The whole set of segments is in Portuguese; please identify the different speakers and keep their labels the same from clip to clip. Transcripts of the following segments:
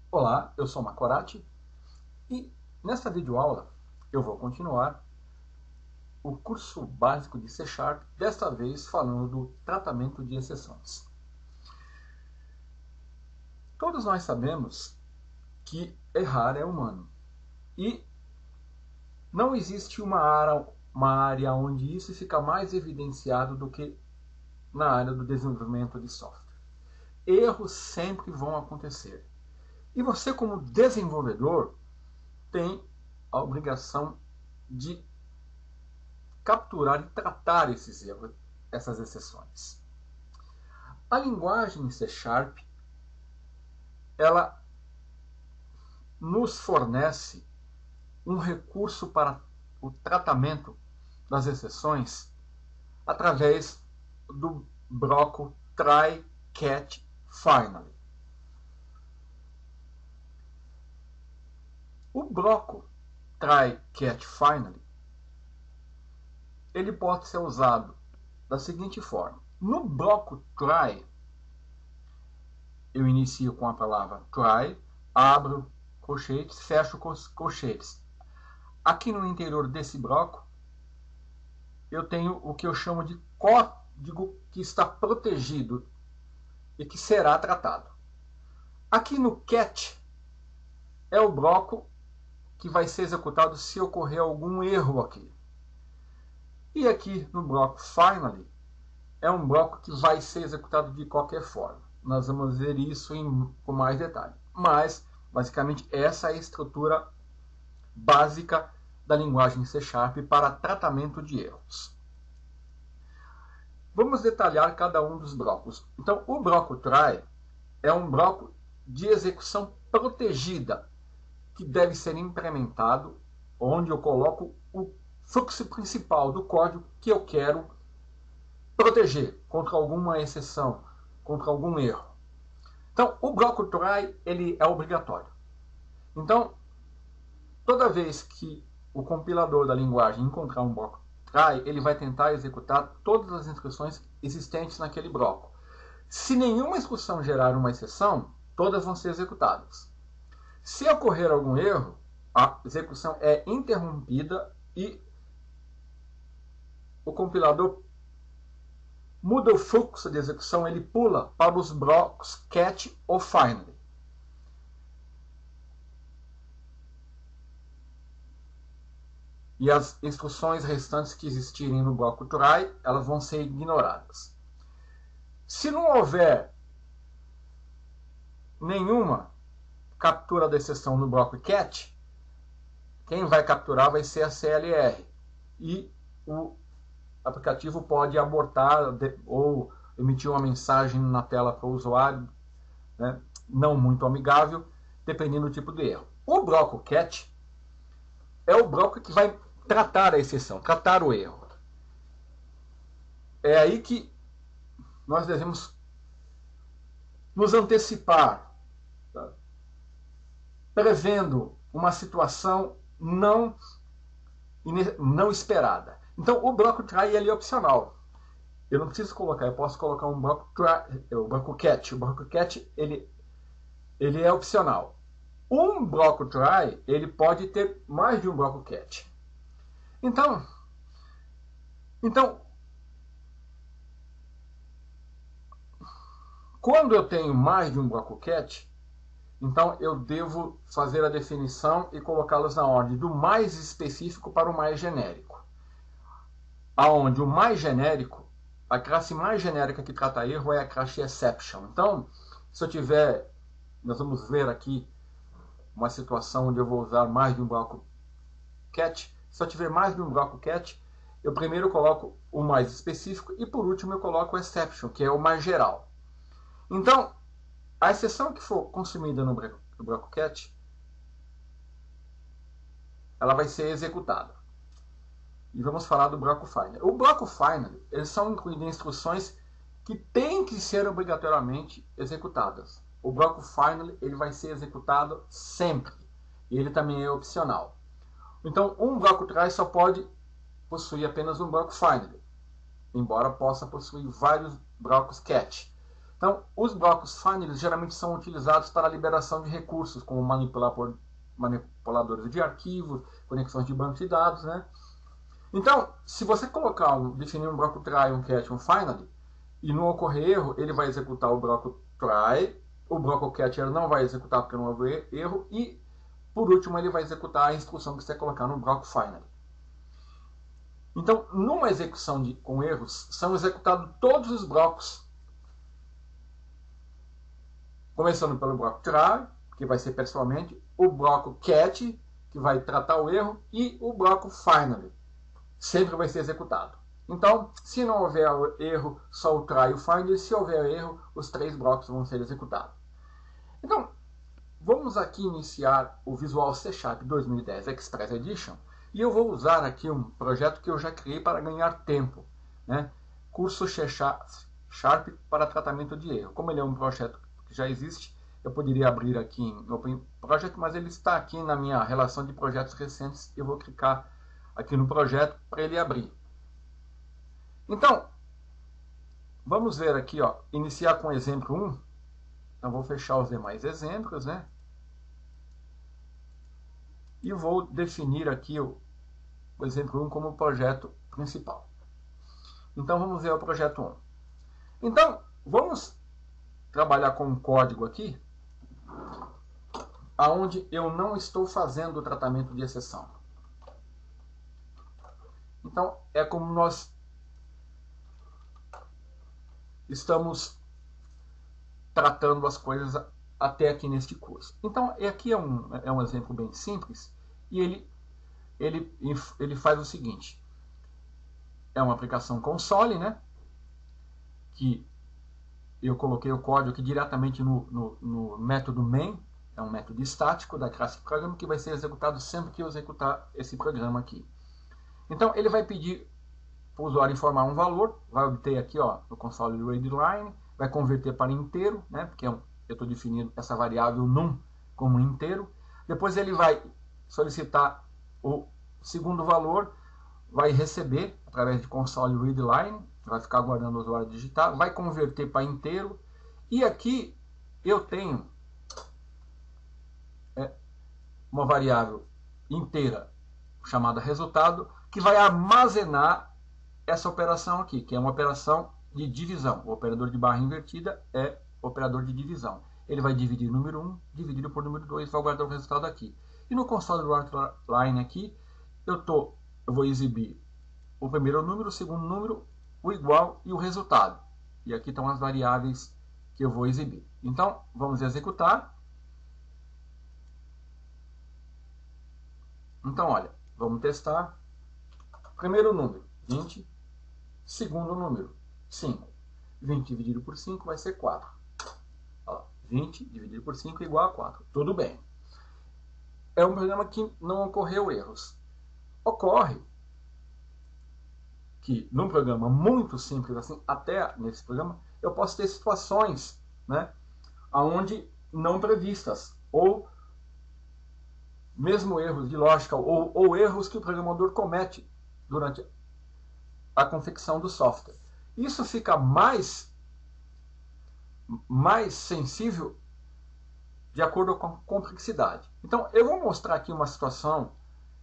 Speaker 1: Olá, eu sou Macorati e nesta videoaula eu vou continuar o curso básico de C#, desta vez falando do tratamento de exceções. Todos nós sabemos que errar é humano e não existe uma área onde isso fica mais evidenciado do que na área do desenvolvimento de software. Erros sempre vão acontecer e você, como desenvolvedor, tem a obrigação de capturar e tratar esses erros, essas exceções. A linguagem C#, ela nos fornece um recurso para o tratamento das exceções através do bloco try, catch, finally. O bloco try, catch, finally ele pode ser usado da seguinte forma. No bloco try, eu inicio com a palavra try, abro colchetes, fecho colchetes. Aqui no interior desse bloco, eu tenho o que eu chamo de código que está protegido e que será tratado. Aqui no catch, é o bloco que vai ser executado se ocorrer algum erro aqui. E aqui no bloco finally, é um bloco que vai ser executado de qualquer forma. Nós vamos ver isso com mais detalhe. Mas, basicamente, essa é a estrutura básica da linguagem C# para tratamento de erros. Vamos detalhar cada um dos blocos. Então, o bloco try é um bloco de execução protegida, que deve ser implementado, onde eu coloco o fluxo principal do código que eu quero proteger contra alguma exceção, contra algum erro. Então, o bloco try ele é obrigatório. Então, toda vez que o compilador da linguagem encontrar um bloco try, ele vai tentar executar todas as instruções existentes naquele bloco. Se nenhuma instrução gerar uma exceção, todas vão ser executadas. Se ocorrer algum erro, a execução é interrompida e o compilador muda o fluxo de execução, ele pula para os blocos catch ou finally. E as instruções restantes que existirem no bloco try, elas vão ser ignoradas. Se não houver nenhuma captura da exceção no bloco catch, quem vai capturar vai ser a CLR. E o aplicativo pode abortar ou emitir uma mensagem na tela para o usuário, né, não muito amigável, dependendo do tipo de erro. O bloco catch é o bloco que vai tratar a exceção, tratar o erro. É aí que nós devemos nos antecipar, tá? Prevendo uma situação não esperada. Então, o bloco try ele é opcional. Eu não preciso colocar, eu posso colocar um bloco try, o bloco catch. O bloco catch ele é opcional. Um bloco try ele pode ter mais de um bloco catch. Então, quando eu tenho mais de um bloco catch, então eu devo fazer a definição e colocá-los na ordem do mais específico para o mais genérico. Aonde o mais genérico, a classe mais genérica que trata erro é a classe exception. Então, se eu tiver, nós vamos ver aqui uma situação onde eu vou usar mais de um bloco catch. Se eu tiver mais de um bloco catch, eu primeiro coloco o mais específico e por último eu coloco o exception, que é o mais geral. Então, a exceção que for consumida no bloco catch, ela vai ser executada. E vamos falar do bloco finally. O bloco finally, eles são incluídos instruções que têm que ser obrigatoriamente executadas. O bloco finally ele vai ser executado sempre. E ele também é opcional. Então, um bloco try só pode possuir apenas um bloco finally, embora possa possuir vários blocos catch. Então, os blocos finally geralmente são utilizados para a liberação de recursos, como manipuladores de arquivos, conexões de banco de dados, né? Então, se você definir um bloco try, um catch, um finally, e não ocorrer erro, ele vai executar o bloco try, o bloco catch ele não vai executar porque não houve erro, e por último ele vai executar a instrução que você colocar no bloco finally. Então, numa execução com erros, são executados todos os blocos, começando pelo bloco try, que vai ser pessoalmente, o bloco catch, que vai tratar o erro, e o bloco finally, sempre vai ser executado. Então, se não houver erro, só o try e o find. Se houver erro, os 3 blocos vão ser executados. Então, vamos aqui iniciar o Visual C Sharp 2010 Express Edition. E eu vou usar aqui um projeto que eu já criei para ganhar tempo, né? Curso C Sharp para tratamento de erro. Como ele é um projeto que já existe, eu poderia abrir aqui em Open Project, mas ele está aqui na minha relação de projetos recentes. Eu vou clicar aqui no projeto para ele abrir. Então, vamos ver aqui, ó, iniciar com o exemplo 1. Então, vou fechar os demais exemplos, né? E vou definir aqui o exemplo 1 como projeto principal. Então, vamos ver o projeto 1. Então, vamos trabalhar com um código aqui, onde eu não estou fazendo o tratamento de exceção. Então, é como nós estamos tratando as coisas até aqui neste curso. Então, aqui é um exemplo bem simples, e ele faz o seguinte. É uma aplicação console, né? Que eu coloquei o código aqui diretamente no método main, é um método estático da classe programa, que vai ser executado sempre que eu executar esse programa aqui. Então, ele vai pedir para o usuário informar um valor, vai obter aqui, ó, no console readline, vai converter para inteiro, né, porque eu estou definindo essa variável num como inteiro. Depois ele vai solicitar o segundo valor, vai receber através de console readline, vai ficar aguardando o usuário digitar, vai converter para inteiro. E aqui eu tenho uma variável inteira chamada resultado, que vai armazenar essa operação aqui, que é uma operação de divisão. O operador de barra invertida é operador de divisão. Ele vai dividir número 1, dividido por número 2, vai guardar o resultado aqui. E no console line aqui, eu vou exibir o primeiro número, o segundo número, o igual e o resultado. E aqui estão as variáveis que eu vou exibir. Então, vamos executar. Então, olha, vamos testar. Primeiro número, 20. Segundo número, 5. 20 dividido por 5 vai ser 4. Ó, 20 dividido por 5 é igual a 4. Tudo bem. É um programa que não ocorreu erros. Ocorre que num programa muito simples assim, até nesse programa, eu posso ter situações, né, onde não previstas, ou mesmo erros de lógica, ou erros que o programador comete durante a confecção do software. Isso fica mais sensível de acordo com a complexidade. Então, eu vou mostrar aqui uma situação,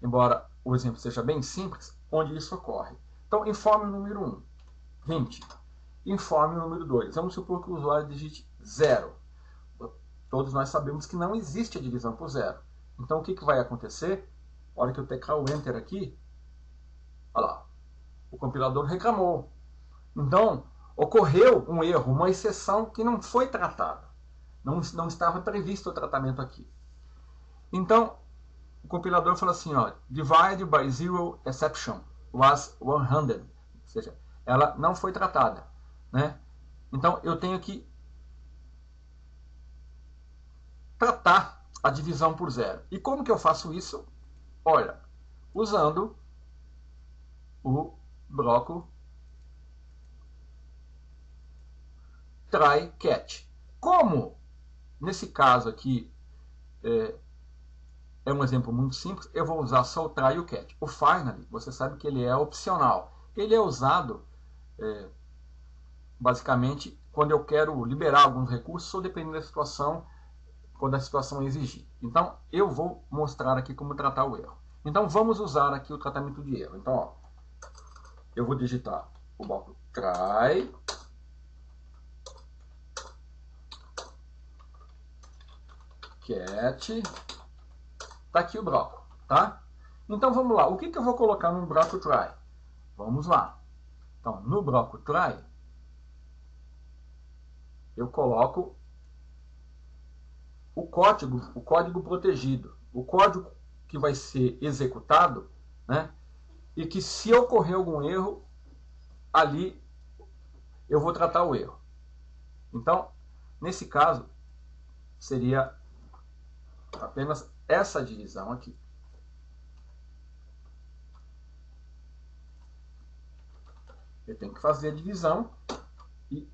Speaker 1: embora o exemplo seja bem simples, onde isso ocorre. Então, informe o número 1, 20. Informe o número 2. Vamos supor que o usuário digite 0. Todos nós sabemos que não existe a divisão por 0. Então, o que vai acontecer? Na hora que eu teclar o Enter aqui, olha lá, o compilador reclamou. Então, ocorreu um erro, uma exceção que não foi tratada. Não estava previsto o tratamento aqui. Então, o compilador fala assim, ó, divide by zero exception was 100. Ou seja, ela não foi tratada, né? Então, eu tenho que tratar a divisão por zero. E como que eu faço isso? Olha, usando o bloco try catch. Como nesse caso aqui é um exemplo muito simples, eu vou usar só o try e o catch. O finally, você sabe que ele é opcional. Ele é usado basicamente quando eu quero liberar alguns recursos ou dependendo da situação, quando a situação exigir. Então, eu vou mostrar aqui como tratar o erro. Então, vamos usar aqui o tratamento de erro. Então, ó, eu vou digitar o bloco try, catch, tá aqui o bloco, tá? Então, vamos lá. O que eu vou colocar no bloco try? Vamos lá. Então, no bloco try, eu coloco o código protegido, o código que vai ser executado, né? E que se ocorrer algum erro, ali eu vou tratar o erro. Então, nesse caso, seria apenas essa divisão aqui. Eu tenho que fazer a divisão e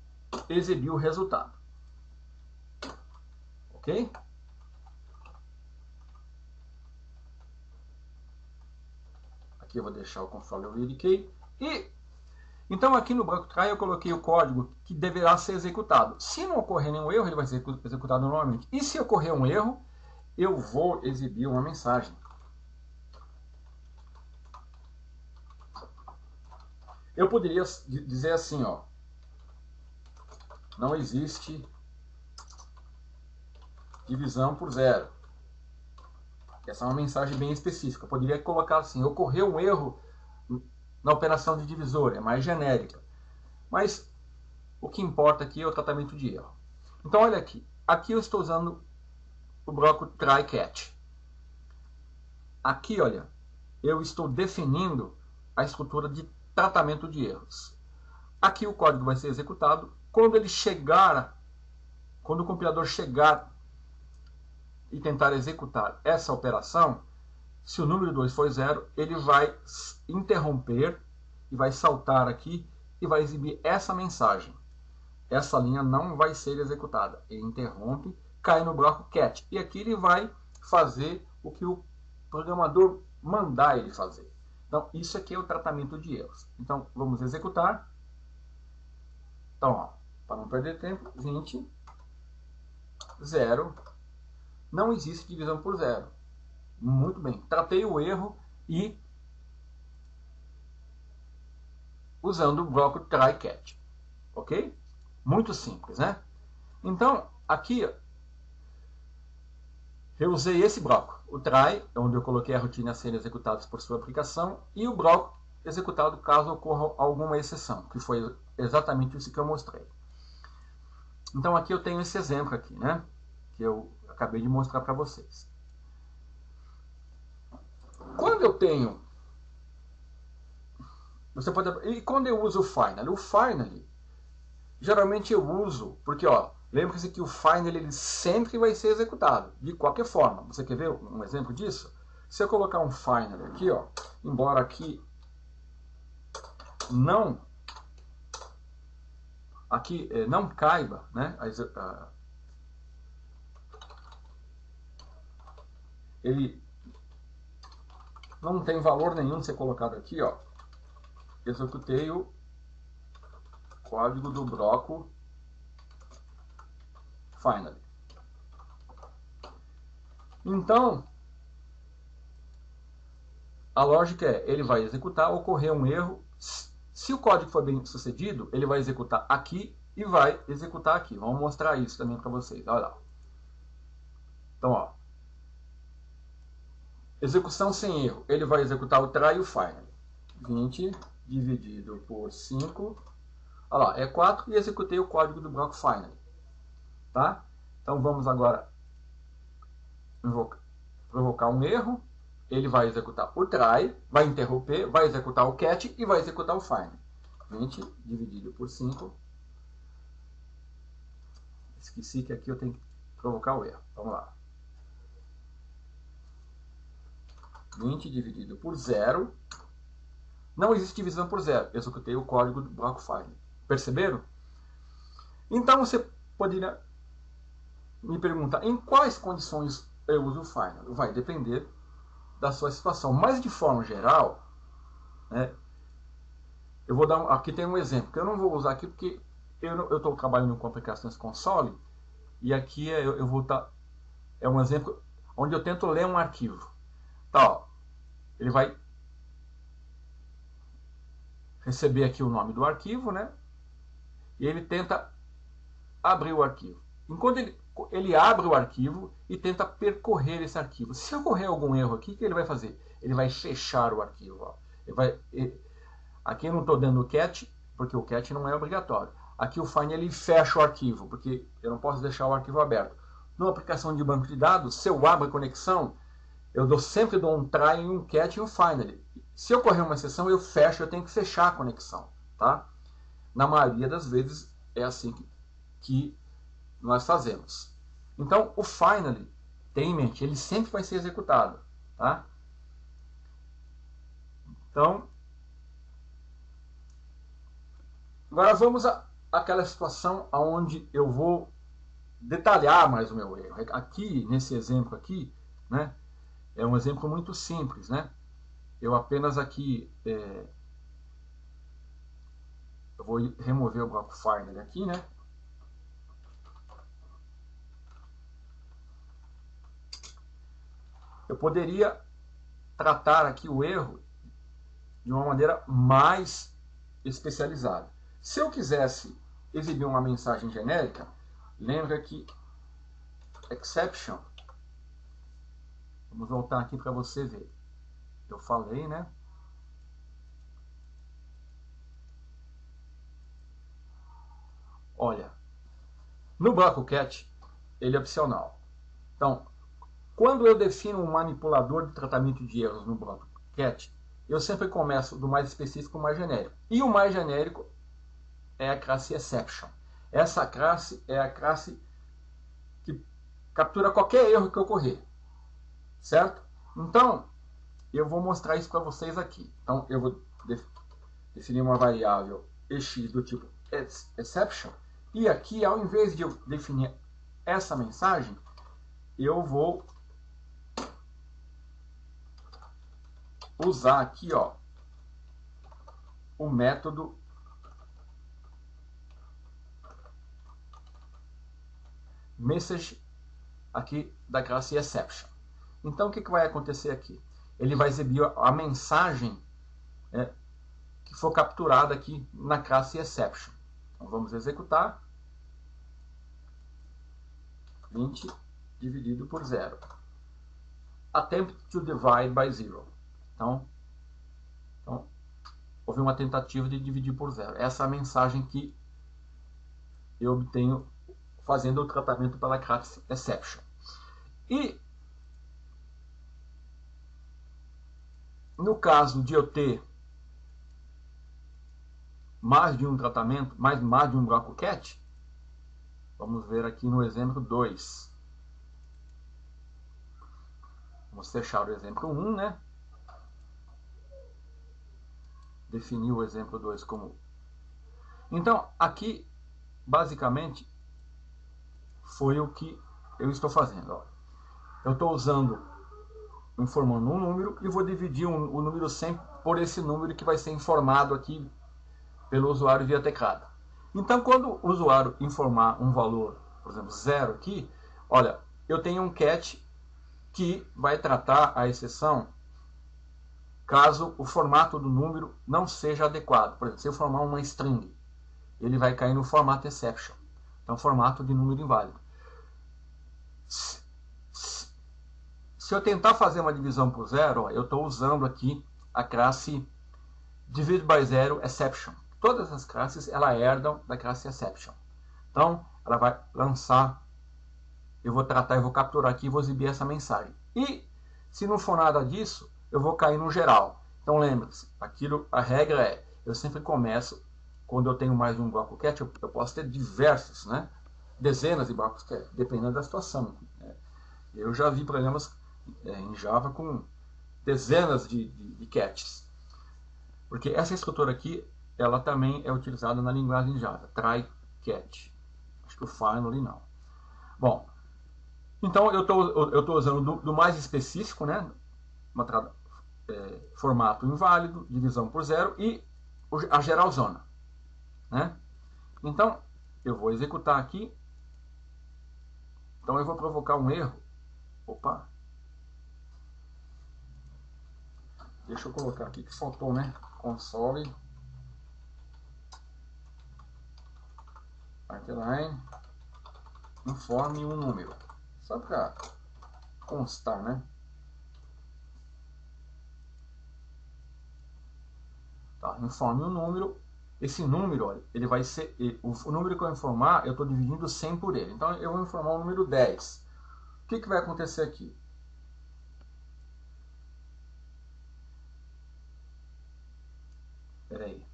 Speaker 1: exibir o resultado. Ok? Aqui eu vou deixar o console read key. E então aqui no bloco try eu coloquei o código que deverá ser executado. Se não ocorrer nenhum erro, ele vai ser executado normalmente. E se ocorrer um erro, eu vou exibir uma mensagem. Eu poderia dizer assim, ó, não existe divisão por zero. Essa é uma mensagem bem específica. Eu poderia colocar assim, ocorreu um erro na operação de divisor, é mais genérica. Mas o que importa aqui é o tratamento de erro. Então olha aqui, aqui eu estou usando o bloco try catch. Aqui, olha, eu estou definindo a estrutura de tratamento de erros. Aqui o código vai ser executado. Quando ele chegar, quando o compilador chegar e tentar executar essa operação, se o número 2 for 0, ele vai interromper e vai saltar aqui e vai exibir essa mensagem. Essa linha não vai ser executada. Ele interrompe, cai no bloco catch. E aqui ele vai fazer o que o programador mandar ele fazer. Então, isso aqui é o tratamento de erros. Então, vamos executar. Então, ó, para não perder tempo, 20, 0. Não existe divisão por zero. Muito bem. Tratei o erro e usando o bloco try catch. Ok? Muito simples, né? Então, aqui eu usei esse bloco. O try, onde eu coloquei a rotina a ser executada por sua aplicação, e o bloco executado caso ocorra alguma exceção, que foi exatamente isso que eu mostrei. Então, aqui eu tenho esse exemplo aqui, né? Que eu acabei de mostrar para vocês. Quando eu tenho... Você pode... E quando eu uso o finally? O finally, geralmente eu uso... Porque, ó, lembre-se que o finally ele sempre vai ser executado, de qualquer forma. Você quer ver um exemplo disso? Se eu colocar um finally aqui, ó, embora aqui não... Aqui não caiba, né? Ele não tem valor nenhum de ser colocado aqui, ó. Executei o código do bloco finally. Então, a lógica é, ele vai executar, ocorrer um erro. Se o código for bem sucedido, ele vai executar aqui e vai executar aqui. Vamos mostrar isso também para vocês. Olha lá. Então, ó. Execução sem erro. Ele vai executar o try e o finally. 20 dividido por 5. Olha lá, é 4 e executei o código do bloco finally. Tá? Então vamos agora provocar um erro. Ele vai executar o try, vai interromper, vai executar o catch e vai executar o finally. 20 dividido por 5. Esqueci que aqui eu tenho que provocar o erro. Vamos lá. 20 dividido por 0. Não existe divisão por 0. Executei o código do bloco finally. Perceberam? Então você poderia me perguntar em quais condições eu uso o finally. Vai depender da sua situação. Mas de forma geral, né, eu vou dar aqui tem um exemplo que eu não vou usar aqui porque eu estou trabalhando com aplicações console, e aqui eu vou estar... É um exemplo onde eu tento ler um arquivo. Tá, ó, ele vai receber aqui o nome do arquivo, né? E ele tenta abrir o arquivo. Enquanto ele abre o arquivo e tenta percorrer esse arquivo. Se ocorrer algum erro aqui, o que ele vai fazer? Ele vai fechar o arquivo. Ó. Aqui eu não estou dando o cat, porque o cat não é obrigatório. Aqui o find ele fecha o arquivo, porque eu não posso deixar o arquivo aberto. Numa aplicação de banco de dados, se eu abro a conexão, eu sempre dou um try, um cat e um find. Se ocorrer uma exceção, eu fecho, eu tenho que fechar a conexão. Tá? Na maioria das vezes é assim que nós fazemos. Então, o finally, tem em mente, ele sempre vai ser executado. Tá? Então, agora vamos àquela situação onde eu vou detalhar mais o meu erro. Aqui, nesse exemplo aqui, né, é um exemplo muito simples, né? Eu apenas aqui eu vou remover o bloco finally aqui, né? Eu poderia tratar aqui o erro de uma maneira mais especializada. Se eu quisesse exibir uma mensagem genérica, lembra que exception, vamos voltar aqui para você ver. Eu falei, né? Olha, no bloco cat, ele é opcional. Então, quando eu defino um manipulador de tratamento de erros no bloco cat, eu sempre começo do mais específico ao mais genérico. E o mais genérico é a classe exception. Essa classe é a classe que captura qualquer erro que ocorrer. Certo? Então, eu vou mostrar isso para vocês aqui. Então, eu vou definir uma variável ex do tipo exception. E aqui, ao invés de eu definir essa mensagem, eu vou usar aqui, ó, o método message aqui da classe exception. Então, o que vai acontecer aqui? Ele vai exibir a mensagem que for capturada aqui na classe exception. Então, vamos executar. 20 dividido por 0. Attempt to divide by 0. Então, houve uma tentativa de dividir por 0. Essa é a mensagem que eu obtenho fazendo o tratamento pela classe exception. E no caso de eu ter mais de um tratamento, mais de um bloco cat, vamos ver aqui no exemplo 2. Vamos fechar o exemplo 1, né? Definir o exemplo 2 como... Então, aqui, basicamente, foi o que eu estou fazendo. Ó. Eu estou informando um número e vou dividir o número 100 por esse número que vai ser informado aqui pelo usuário via teclado. Então, quando o usuário informar um valor, por exemplo, 0 aqui, olha, eu tenho um cat que vai tratar a exceção caso o formato do número não seja adequado. Por exemplo, se eu formar uma string, ele vai cair no formato exception. Então, formato de número inválido. Se eu tentar fazer uma divisão por 0, eu estou usando aqui a classe divide by 0 exception. Todas as classes ela herdam da classe exception. Então, ela vai lançar, eu vou capturar aqui e vou exibir essa mensagem. E, se não for nada disso, eu vou cair no geral. Então, lembre-se, a regra é, eu sempre começo, quando eu tenho mais de um bloco cat, eu posso ter diversos, né? Dezenas de blocos cat, dependendo da situação. Eu já vi programas em Java com dezenas de cats. Porque essa estrutura aqui, ela também é utilizada na linguagem Java, try cat. Acho que o finally não. Bom, então eu estou usando do mais específico, né? Formato inválido, divisão por 0 e a geralzona. Né? Então, eu vou executar aqui. Então eu vou provocar um erro. Opa! Deixa eu colocar aqui que faltou, né? Console. Line. Informe um número. Só para constar, né? Tá, informe um número. Esse número, olha, ele vai ser... O número que eu informar, eu estou dividindo 100 por ele. Então eu vou informar o número 10. O que vai acontecer aqui? Espera aí.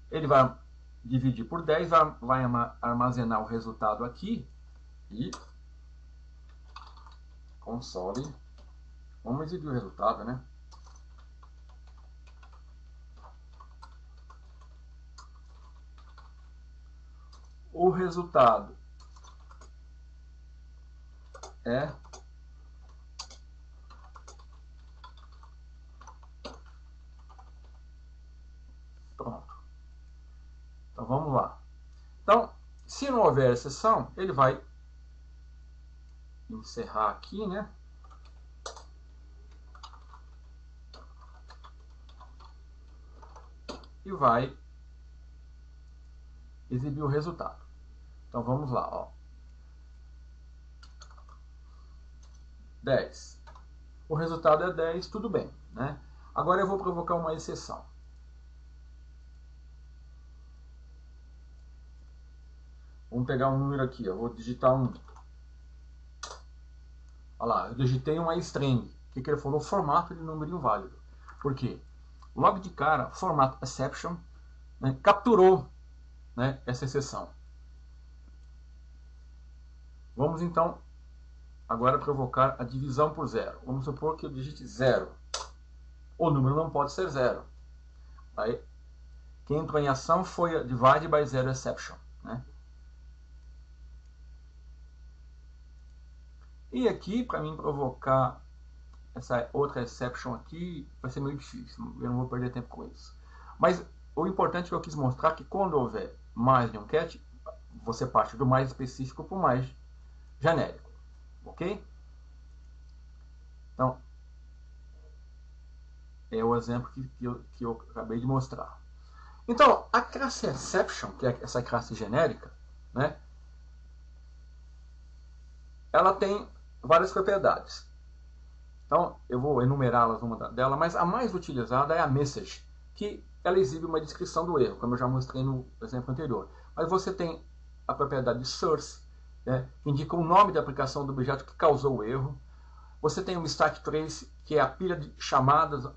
Speaker 1: Ele vai dividir por 10, vai armazenar o resultado aqui e console. Vamos exibir o resultado, né? O resultado é pronto. Então vamos lá. Então, se não houver exceção, ele vai encerrar aqui, né? E vai exibir o resultado. Então vamos lá, ó. 10. O resultado é 10, tudo bem, né? Agora eu vou provocar uma exceção. Vamos pegar um número aqui, eu vou digitar um. Olha lá, eu digitei uma string. O que ele falou? Formato de número inválido. Por quê? Logo de cara, formato exception, né, capturou, né, essa exceção. Vamos então agora provocar a divisão por zero. Vamos supor que eu digite 0. O número não pode ser 0. Aí, quem entrou em ação foi a divide by zero exception, né? E aqui, para mim provocar essa outra exception aqui, vai ser meio difícil. Eu não vou perder tempo com isso. Mas o importante que eu quis mostrar é que quando houver mais de um cat, você parte do mais específico para o mais genérico. Ok? Então, é o exemplo que eu acabei de mostrar. Então, a classe exception, que é essa classe genérica, né, ela tem várias propriedades. Então, eu vou enumerá-las uma delas, mas a mais utilizada é a message, que ela exibe uma descrição do erro, como eu já mostrei no exemplo anterior. Mas você tem a propriedade source, né, que indica o nome da aplicação do objeto que causou o erro. Você tem o stack trace, que é a pilha de chamadas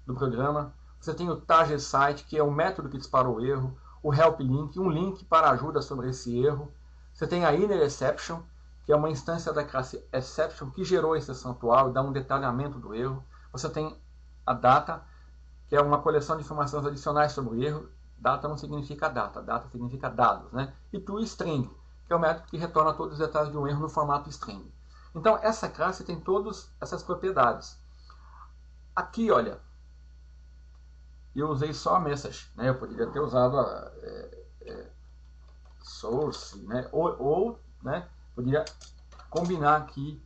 Speaker 1: do programa. Você tem o target site, que é o método que disparou o erro. O help link, um link para ajuda sobre esse erro. Você tem a inner exception, que é uma instância da classe exception que gerou a exceção atual e dá um detalhamento do erro. Você tem a data, que é uma coleção de informações adicionais sobre o erro. Data não significa data, data significa dados, né? E toString, que é o método que retorna todos os detalhes de um erro no formato string. Então, essa classe tem todas essas propriedades. Aqui, olha, eu usei só a message, né? Eu poderia ter usado a source, né? Ou né, poderia combinar aqui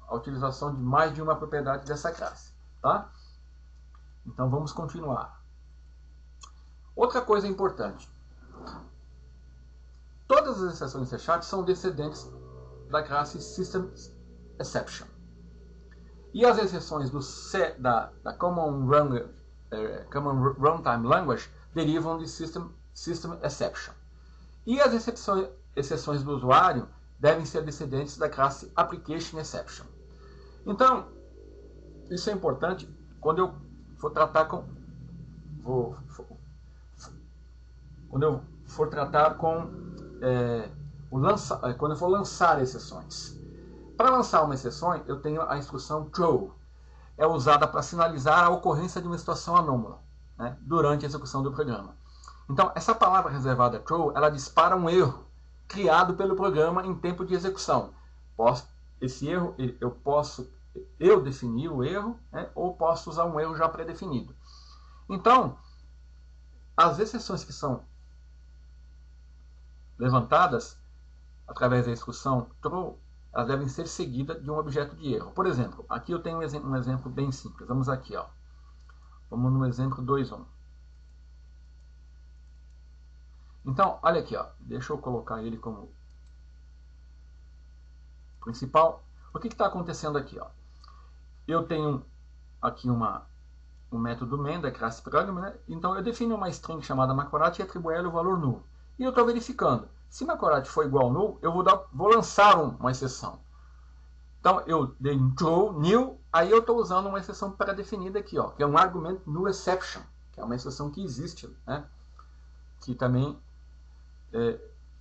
Speaker 1: a utilização de mais de uma propriedade dessa classe, tá? Então, vamos continuar. Outra coisa importante. Todas as exceções C# são descendentes da classe System Exception. E as exceções da Common Runtime Language derivam de System Exception. E as exceções do usuário devem ser descendentes da classe Application Exception. Então, isso é importante quando eu for tratar com... quando eu for tratar com... quando eu for lançar exceções. Para lançar uma exceção, eu tenho a instrução throw. É usada para sinalizar a ocorrência de uma situação anômala, né, durante a execução do programa. Então, essa palavra reservada throw, ela dispara um erro criado pelo programa em tempo de execução. Esse erro, eu definir o erro, né, ou posso usar um erro já pré-definido. Então, as exceções que são levantadas através da instrução throw, elas devem ser seguidas de um objeto de erro. Por exemplo, aqui eu tenho um exemplo bem simples. Vamos aqui, ó. Vamos no exemplo 2.1. Então, olha aqui, ó. Deixa eu colocar ele como principal. O que está acontecendo aqui, ó? Eu tenho aqui um método main da classe program, né? Então eu defino uma string chamada macorate e atribuo a ela o valor null. E eu estou verificando. Se macorate for igual a null, eu vou lançar uma exceção. Então eu dei um true, new, aí eu estou usando uma exceção pré-definida aqui, ó, que é um argument null exception, que é uma exceção que existe, né? Que também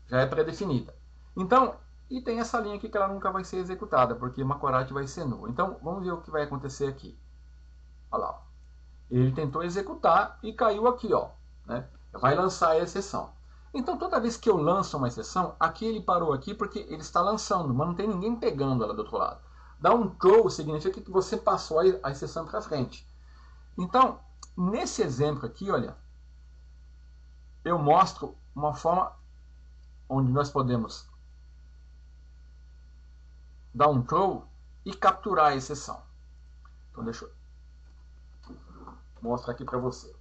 Speaker 1: já é pré-definida. Então, e tem essa linha aqui que ela nunca vai ser executada, porque macorate vai ser null. Então, vamos ver o que vai acontecer aqui. Olha lá, ó. Ele tentou executar e caiu aqui, ó, né? Vai lançar a exceção. Então, toda vez que eu lanço uma exceção, aqui ele parou aqui porque ele está lançando, mas não tem ninguém pegando ela do outro lado. Dar um throw significa que você passou a exceção para frente. Então, nesse exemplo aqui, olha, eu mostro uma forma onde nós podemos dar um throw e capturar a exceção. Então, deixa eu mostrar aqui para você.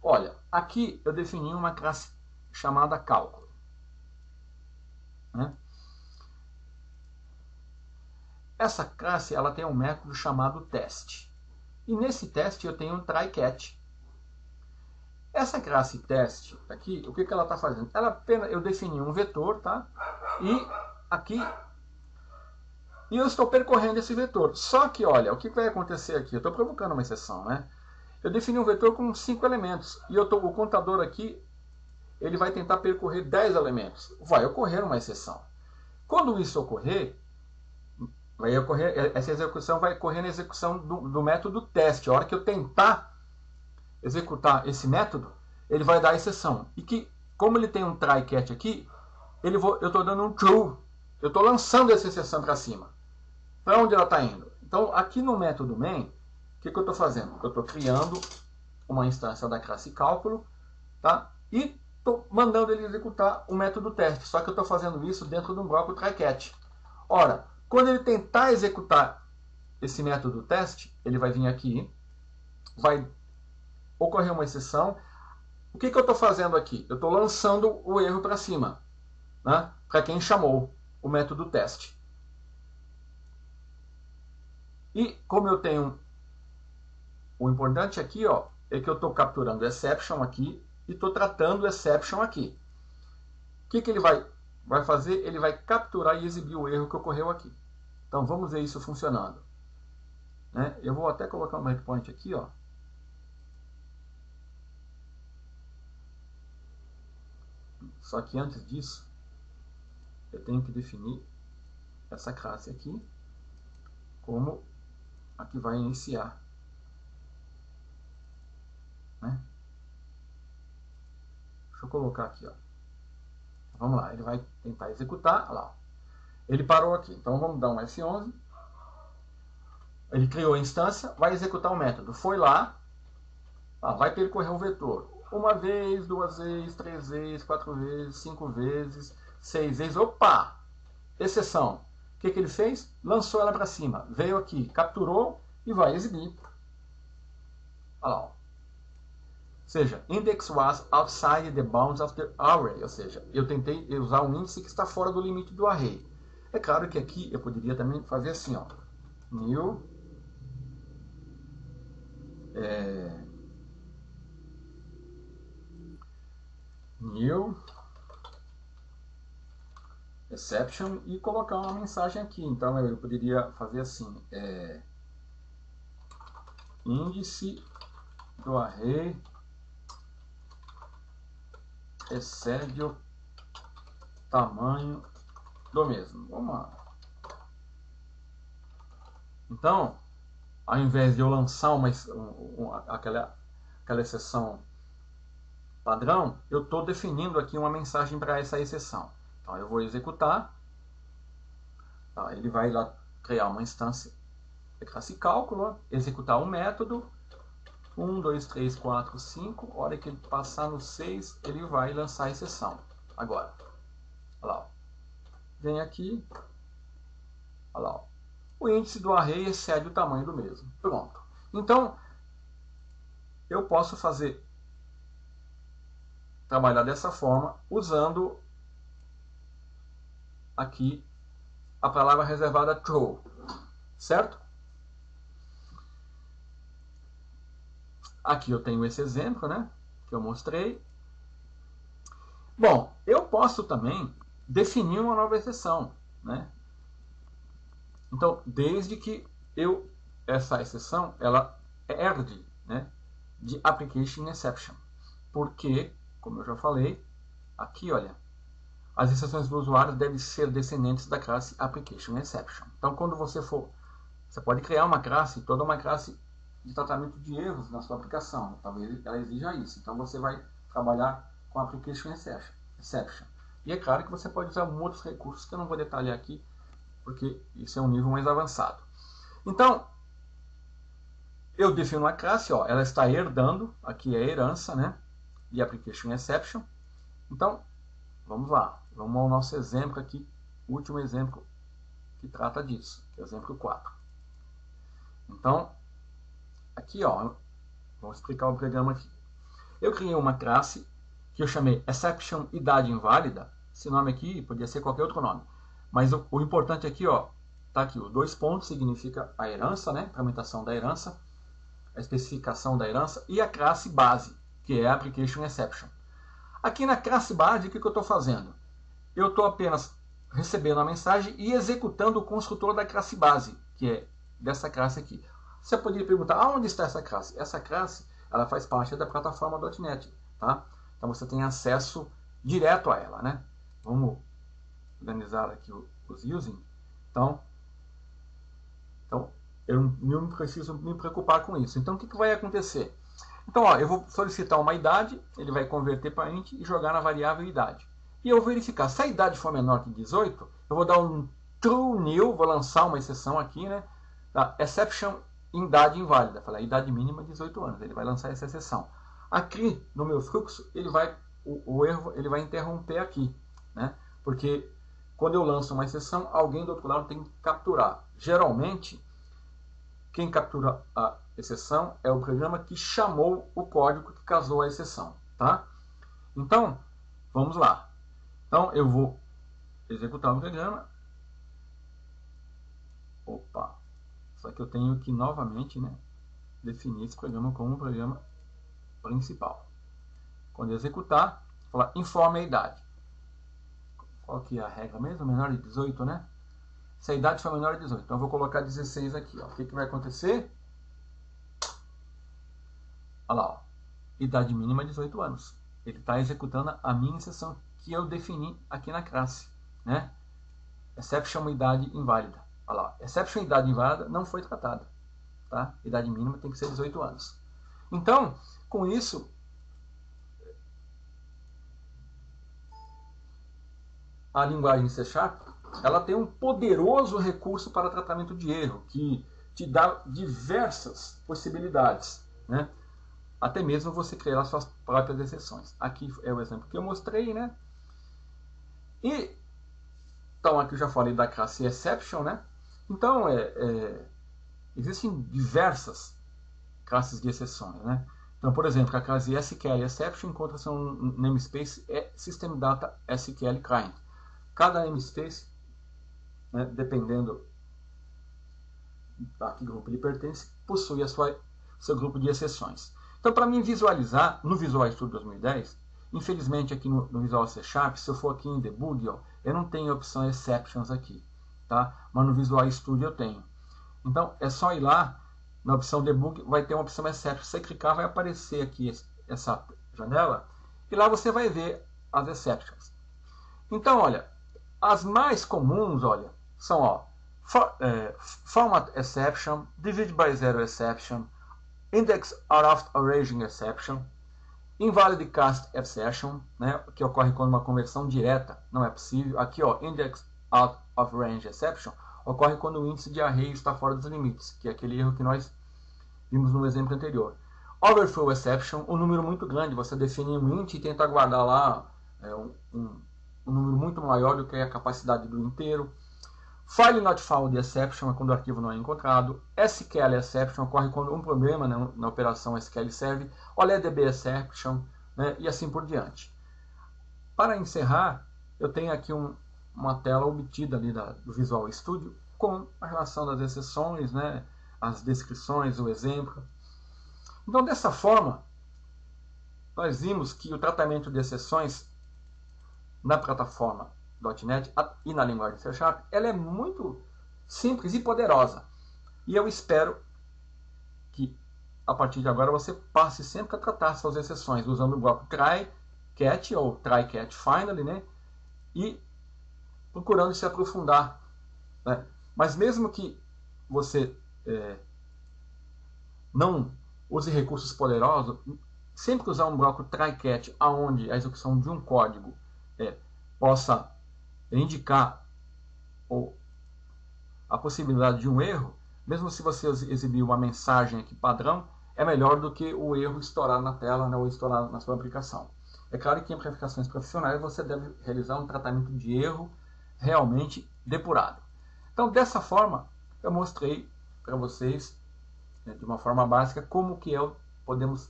Speaker 1: Olha, aqui eu defini uma classe chamada cálculo, né? Essa classe ela tem um método chamado teste. E nesse teste eu tenho um try-catch. Essa classe teste aqui, o que ela está fazendo? Eu defini um vetor, tá? E aqui eu estou percorrendo esse vetor. Só que, olha, o que vai acontecer aqui? Eu estou provocando uma exceção, né? Eu defini um vetor com 5 elementos. E o contador aqui, ele vai tentar percorrer 10 elementos. Vai ocorrer uma exceção. Quando isso ocorrer, essa execução vai ocorrer na execução do método teste. A hora que eu tentar executar esse método, ele vai dar a exceção. E que, como ele tem um try-catch aqui, eu estou dando um true. Eu estou lançando essa exceção para cima. Para onde ela está indo? Então, aqui no método main, o que eu estou fazendo? Eu estou criando uma instância da classe cálculo, tá? E estou mandando ele executar o método teste. Só que eu estou fazendo isso dentro de um bloco try-catch. Ora, quando ele tentar executar esse método teste, ele vai vir aqui, vai ocorrer uma exceção. O que eu estou fazendo aqui? Eu estou lançando o erro para cima, né? Para quem chamou o método teste. E como eu tenho... O importante aqui, ó, é que eu estou capturando exception aqui e estou tratando exception aqui. O que ele vai fazer? Ele vai capturar e exibir o erro que ocorreu aqui. Então vamos ver isso funcionando, né? Eu vou até colocar um breakpoint aqui, ó. Só que antes disso, eu tenho que definir essa classe aqui como a que vai iniciar, né? Deixa eu colocar aqui, ó. Vamos lá, ele vai tentar executar. Olha lá, ele parou aqui. Então vamos dar um F11. Ele criou a instância, vai executar o método. Foi lá, vai percorrer o vetor. Uma vez, 2 vezes, 3 vezes, 4 vezes, 5 vezes, 6 vezes. Opa! Exceção. O que ele fez? Lançou ela para cima. Veio aqui, capturou e vai exibir. Olha lá. Ou seja, index was outside the bounds of the array. Ou seja, eu tentei usar um índice que está fora do limite do array. É claro que aqui eu poderia também fazer assim, ó. New exception e colocar uma mensagem aqui. Então eu poderia fazer assim, índice do array excede o tamanho do mesmo. Vamos lá. Então, ao invés de eu lançar aquela exceção padrão, eu estou definindo aqui uma mensagem para essa exceção. Então eu vou executar, tá? Ele vai lá criar uma instância de classe cálculo, executar um método, 1, 2, 3, 4, 5. A hora que ele passar no 6, ele vai lançar a exceção. Agora, olha lá, ó. Vem aqui, olha lá, ó. O índice do array excede o tamanho do mesmo. Pronto. Então, eu posso trabalhar dessa forma, usando aqui a palavra reservada throw, certo? Aqui eu tenho esse exemplo, né, que eu mostrei. Bom, eu posso também definir uma nova exceção, né? Então, desde que essa exceção ela herde, né, de application exception, porque, como eu já falei, aqui, olha, as exceções do usuário devem ser descendentes da classe application exception. Então, quando você pode criar uma classe, toda uma classe de tratamento de erros na sua aplicação. Talvez ela exija isso. Então, você vai trabalhar com application exception. E é claro que você pode usar outros recursos que eu não vou detalhar aqui, porque isso é um nível mais avançado. Então, eu defino uma classe, ó, ela está herdando, aqui é a herança, né, de application exception. Então, vamos lá, vamos ao nosso exemplo aqui, o último exemplo que trata disso, que é o exemplo 4. Então, aqui, ó, vamos explicar o programa aqui. Eu criei uma classe que eu chamei exception idade inválida. Esse nome aqui podia ser qualquer outro nome. Mas o importante aqui, ó, tá aqui, os 2 pontos significa a herança, né, implementação da herança, a especificação da herança e a classe base, que é a application exception. Aqui na classe base, o que eu estou fazendo? Eu estou apenas recebendo a mensagem e executando o construtor da classe base, que é dessa classe aqui. Você poderia perguntar, aonde está essa classe? Essa classe, ela faz parte da plataforma .NET, tá? Então você tem acesso direto a ela, né? Vamos organizar aqui os using. Então eu não preciso me preocupar com isso. Então o que vai acontecer? Então, ó, eu vou solicitar uma idade, ele vai converter para int e jogar na variável idade. E eu vou verificar, se a idade for menor que 18, eu vou dar um true new, vou lançar uma exceção aqui, né? Da exception em idade inválida. Falar idade mínima 18 anos, ele vai lançar essa exceção. Aqui no meu fluxo, o erro ele vai interromper aqui, né? Porque quando eu lanço uma exceção, alguém do outro lado tem que capturar. Geralmente, quem captura a exceção é o programa que chamou o código que causou a exceção, tá? Então, vamos lá. Então, eu vou executar o programa. Opa! Só que eu tenho que, novamente, né, definir esse programa como um programa principal. Quando eu executar, vou falar informe a idade. Qual que é a regra mesmo? Menor de 18, né? Se a idade for menor de 18. Então, eu vou colocar 16 aqui. Ó. O que vai acontecer? Olha lá, ó. Idade mínima 18 anos. Ele está executando a minha exceção que eu defini aqui na classe, né? Exception idade inválida. Olha lá, exception idade inválida não foi tratada, tá? Idade mínima tem que ser 18 anos. Então, com isso, a linguagem C#, ela tem um poderoso recurso para tratamento de erro, que te dá diversas possibilidades, né? Até mesmo você criar as suas próprias exceções. Aqui é o exemplo que eu mostrei, né? Então, aqui eu já falei da classe exception, né? Então, existem diversas classes de exceções, né? Então, por exemplo, a classe SQL exception encontra-se um namespace System Data SQL Client. Cada namespace, né, dependendo a que grupo ele pertence, possui seu grupo de exceções. Então, para mim visualizar no Visual Studio 2010, infelizmente aqui no Visual C#, se eu for aqui em Debug, ó, eu não tenho a opção Exceptions aqui, tá? Mas no Visual Studio eu tenho. Então, é só ir lá, na opção Debug, vai ter uma opção Exceptions. Se você clicar, vai aparecer aqui essa janela, e lá você vai ver as Exceptions. Então, olha, as mais comuns, olha, são, ó, Format Exception, Divide by Zero Exception, Index Out of Origin Exception, Invalid Cast Exception, né, que ocorre quando uma conversão direta não é possível. Aqui, ó, Index Out of Range Exception, ocorre quando o índice de array está fora dos limites, que é aquele erro que nós vimos no exemplo anterior. Overflow Exception, um número muito grande, você define um int e tenta guardar lá um número muito maior do que a capacidade do inteiro. File Not Found Exception é quando o arquivo não é encontrado. SQL Exception ocorre quando um problema, né, na operação SQL Serve. OLEDB Exception, né, e assim por diante. Para encerrar, eu tenho aqui uma tela obtida ali do Visual Studio com a relação das exceções, né, as descrições, o exemplo. Então, dessa forma, nós vimos que o tratamento de exceções na plataforma .NET e na linguagem C#, ela é muito simples e poderosa. E eu espero que, a partir de agora, você passe sempre a tratar suas exceções usando o bloco try, catch ou try, catch, finally, né? E procurando se aprofundar, né? Mas mesmo que você não use recursos poderosos, sempre usar um bloco try, catch, onde a execução de um código possa indicar a possibilidade de um erro, mesmo se você exibir uma mensagem aqui padrão, é melhor do que o erro estourar na tela, né, ou estourar na sua aplicação. É claro que em aplicações profissionais você deve realizar um tratamento de erro realmente depurado. Então, dessa forma, eu mostrei para vocês, né, de uma forma básica, como que podemos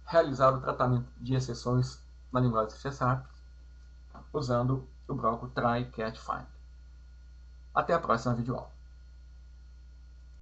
Speaker 1: realizar o tratamento de exceções na linguagem C# usando o bloco try, catch, find. Até a próxima videoaula.